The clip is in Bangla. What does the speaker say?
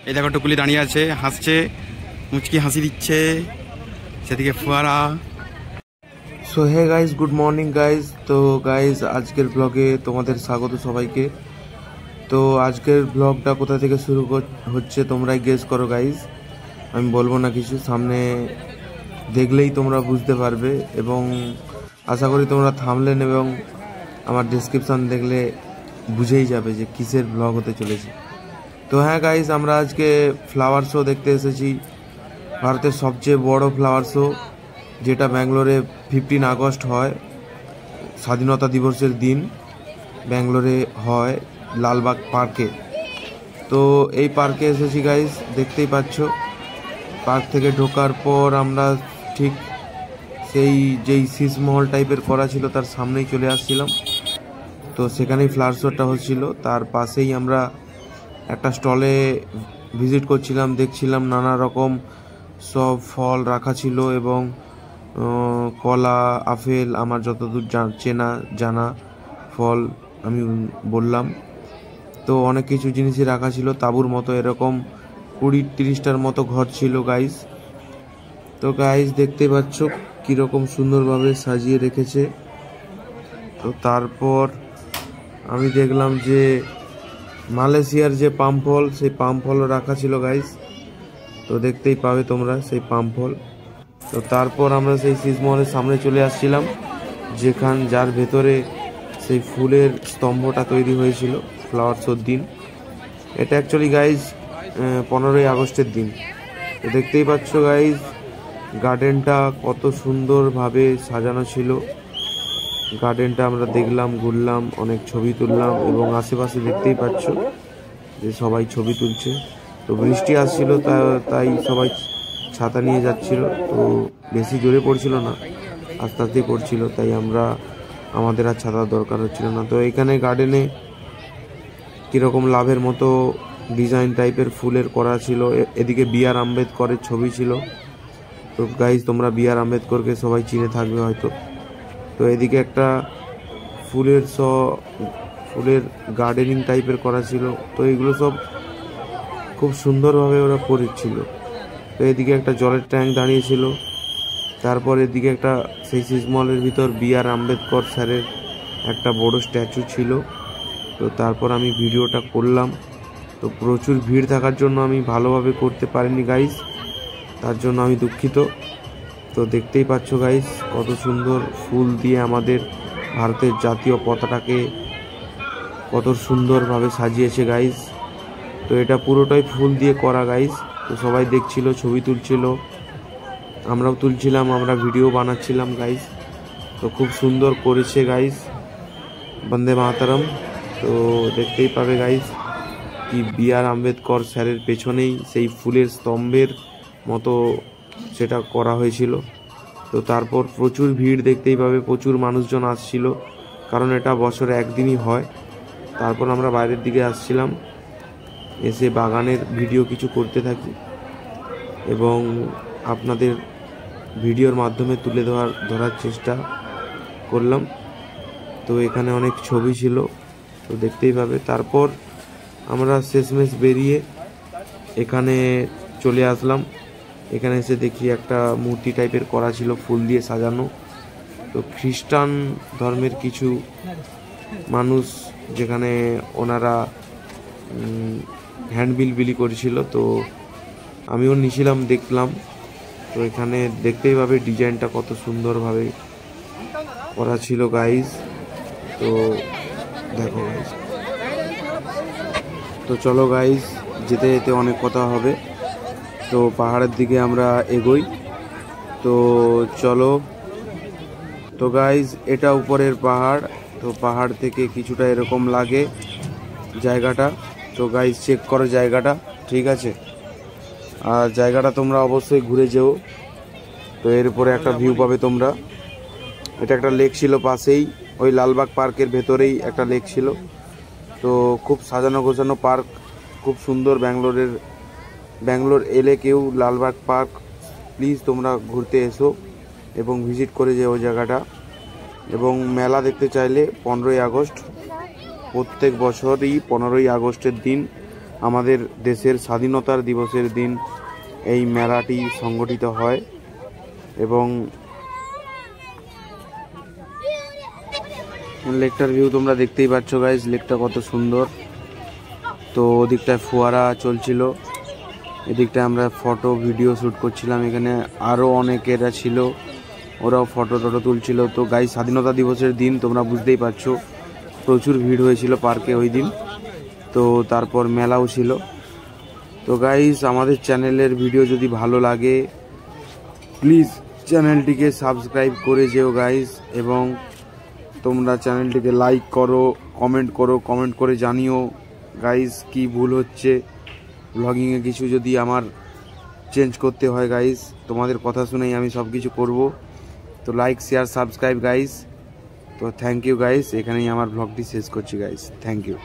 এই দেখো টুকুলি দাঁড়িয়ে আছে, হাসছে, মুচকি হাসি দিচ্ছে, সেদিকে ফোয়ারা। So hey guys, good morning guys. তো গাইজ আজকের ব্লগে তোমাদের স্বাগত সবাইকে। তো আজকের ব্লগটা কোথা থেকে শুরু হচ্ছে তোমরাই গেস করো গাইজ, আমি বলবো না কিছু, সামনে দেখলেই তোমরা বুঝতে পারবে এবং আশা করি তোমরা থাম্বনেল এবং আমার ডেসক্রিপশান দেখলে বুঝেই যাবে যে কিসের ব্লগ হতে চলেছে। তো হ্যাঁ গাইজ, আমরা আজকে ফ্লাওয়ার শো দেখতে এসেছি, ভারতের সবচেয়ে বড় ফ্লাওয়ার শো, যেটা ব্যাঙ্গালোরে 15 আগস্ট হয়, স্বাধীনতা দিবসের দিন ব্যাঙ্গালোরে হয় লালবাগ পার্কে। তো এই পার্কে এসেছি গাইজ, দেখতেই পাচ্ছ। পার্ক থেকে ঢোকার পর আমরা ঠিক সেই যেই শীষমহল টাইপের করা ছিল তার সামনেই চলে আসছিলাম। তো সেখানেই ফ্লাওয়ার শোটা হচ্ছিল, তার পাশেই আমরা একটা স্টলে ভিজিট করছিলাম, দেখছিলাম নানা রকম সব ফল রাখা ছিল এবং কলা, আপেল, আমার যতদূর জানা ফল আমি বললাম। তো অনেক কিছু জিনিসই রাখা ছিল, তাঁবুর মতো এরকম 20-30টার মতো ঘর ছিল গাইস। তো গাইস দেখতে পাচ্ছ কীরকম সুন্দরভাবে সাজিয়ে রেখেছে। তো তারপর আমি দেখলাম যে মালয়েশিয়ার যে পাম ফল, সেই পাম ফলও রাখা ছিল গাইস। তো দেখতেই পাবে তোমরা সেই পাম ফল। তো তারপর আমরা সেই শীষমহলের সামনে চলে আসছিলাম, যার ভেতরে সেই ফুলের স্তম্ভটা তৈরি হয়েছিল ফ্লাওয়ার শোর দিন। এটা অ্যাকচুয়ালি গাইজ 15ই আগস্টের দিন। তো দেখতেই পাচ্ছ গাইজ গার্ডেনটা কত সুন্দরভাবে সাজানো ছিল। গার্ডেনটা আমরা দেখলাম, ঘুরলাম, অনেক ছবি তুললাম এবং আশেপাশে দেখতেই পাচ্ছ যে সবাই ছবি তুলছে। তো বৃষ্টি আসছিল, তাই সবাই ছাতা নিয়ে যাচ্ছিল। তো বেশি জোরে পড়ছিল না, আস্তে আস্তেই পড়ছিল, তাই আমাদের আর ছাতার দরকার হচ্ছিল না। তো এখানে গার্ডেনে কীরকম লাভের মতো ডিজাইন টাইপের ফুলের করা ছিল। এদিকে বি.আর. আম্বেদকরের ছবি ছিল। তো গাইজ তোমরা বি.আর. আম্বেদকরকে সবাই চিনে থাকবে হয়তো। তো এদিকে একটা ফুলের গার্ডেনিং টাইপের করা ছিল। তো এগুলো সব খুব সুন্দরভাবে ওরা করেছিল। তো এদিকে একটা জলের ট্যাঙ্ক দাঁড়িয়েছিল। তারপর এদিকে একটা সেই শীষমহলের ভিতর বি.আর. আম্বেদকর স্যারের একটা বড় স্ট্যাচু ছিল। তো তারপর আমি ভিডিওটা করলাম। তো প্রচুর ভিড় থাকার জন্য আমি ভালোভাবে করতে পারিনি গাইস, তার জন্য আমি দুঃখিত। তো দেখতেই পাচ্ছ গাইস কত সুন্দর ফুল দিয়ে আমাদের ভারতের জাতীয় পতাকাকে কত সুন্দরভাবে সাজিয়েছে গাইস। তো এটা পুরোটাই ফুল দিয়ে করা গাইস। তো সবাই দেখছিল, ছবি তুলছিল, আমরাও তুলছিলাম, আমরা ভিডিও বানাচ্ছিলাম গাইস। তো খুব সুন্দর করেছে গাইস, বন্দে মাতরম। তো দেখতেই পাবে গাইস কি বি.আর. আম্বেদকর স্যারের পেছনেই সেই ফুলের স্তম্ভের মতো সেটা করা হয়েছিল। তো তারপর প্রচুর ভিড় দেখতেই পাবে, প্রচুর মানুষজন আসছিল, কারণ এটা বছরে একদিনই হয়। তারপর আমরা বাইরের দিকে আসছিলাম, এসে বাগানের ভিডিও কিছু করতে থাকি এবং আপনাদের ভিডিওর মাধ্যমে তুলে ধরার চেষ্টা করলাম। তো এখানে অনেক ছবি ছিল, তো দেখতেই পাবে। তারপর আমরা শেষমেশ বেরিয়ে এখানে চলে আসলাম। এখানে এসে দেখি একটা মূর্তি টাইপের করা ছিল ফুল দিয়ে সাজানো। তো খ্রিস্টান ধর্মের কিছু মানুষ, যেখানে ওনারা হ্যান্ডবিল বিলি করেছিল, তো আমিও নিয়েছিলাম, দেখলাম। তো এখানে দেখতেই পাবে ডিজাইনটা কত সুন্দরভাবে করা ছিল গাইজ। তো দেখো গাইজ, তো চলো গাইজ, যেতে যেতে অনেক কথা হবে। তো পাহাড়ের দিকে আমরা এগোই, তো চলো। তো গাইজ এটা উপরের পাহাড়, তো পাহাড় থেকে কিছুটা এরকম লাগে জায়গাটা। তো গাইজ চেক করো জায়গাটা, ঠিক আছে? আর জায়গাটা তোমরা অবশ্যই ঘুরে যেও। তো এর উপরে একটা ভিউ পাবে তোমরা। এটা একটা লেক ছিল পাশেই, ওই লালবাগ পার্কের ভেতরেই একটা লেক ছিল। তো খুব সাজানো গোছানো পার্ক, খুব সুন্দর। ব্যাঙ্গালোর এলে কেউ লালবাগ পার্ক প্লিজ তোমরা ঘুরতে এসো এবং ভিজিট করে যেও জায়গাটা। এবং মেলা দেখতে চাইলে 15ই আগস্ট, প্রত্যেক বছরই 15ই আগস্টের দিন আমাদের দেশের স্বাধীনতার দিবসের দিন এই মেলাটি সংগঠিত হয়। এবং লেকটার ভিউ তোমরা দেখতেই পাচ্ছ গাইজ, লেকটা কত সুন্দর। তো ওদিকটায় ফোয়ারা চলছিল, এদিকটায় আমরা ফটো ভিডিও শ্যুট করছিলাম। এখানে আরও অনেকেরা ছিল, ওরাও ফটো টটো তুলছিল। তো গাইজ স্বাধীনতা দিবসের দিন তোমরা বুঝতেই পারছো প্রচুর ভিড় হয়েছিল পার্কে ওই দিন। তো তারপর মেলাও ছিল। তো গাইজ আমাদের চ্যানেলের ভিডিও যদি ভালো লাগে প্লিজ চ্যানেলটিকে সাবস্ক্রাইব করে যেও গাইজ, এবং তোমরা চ্যানেলটিকে লাইক করো, কমেন্ট করে জানিও গাইজ কি ভুল হচ্ছে ব্লগিংয়ে। কিছু যদি আমার চেঞ্জ করতে হয় গাইজ, তোমাদের কথা শুনেই আমি সব কিছু করবো। তো লাইক, শেয়ার, সাবস্ক্রাইব গাইজ। তো থ্যাংক ইউ গাইজ, এখানেই আমার ব্লগটি শেষ করছি গাইজ, থ্যাংক ইউ।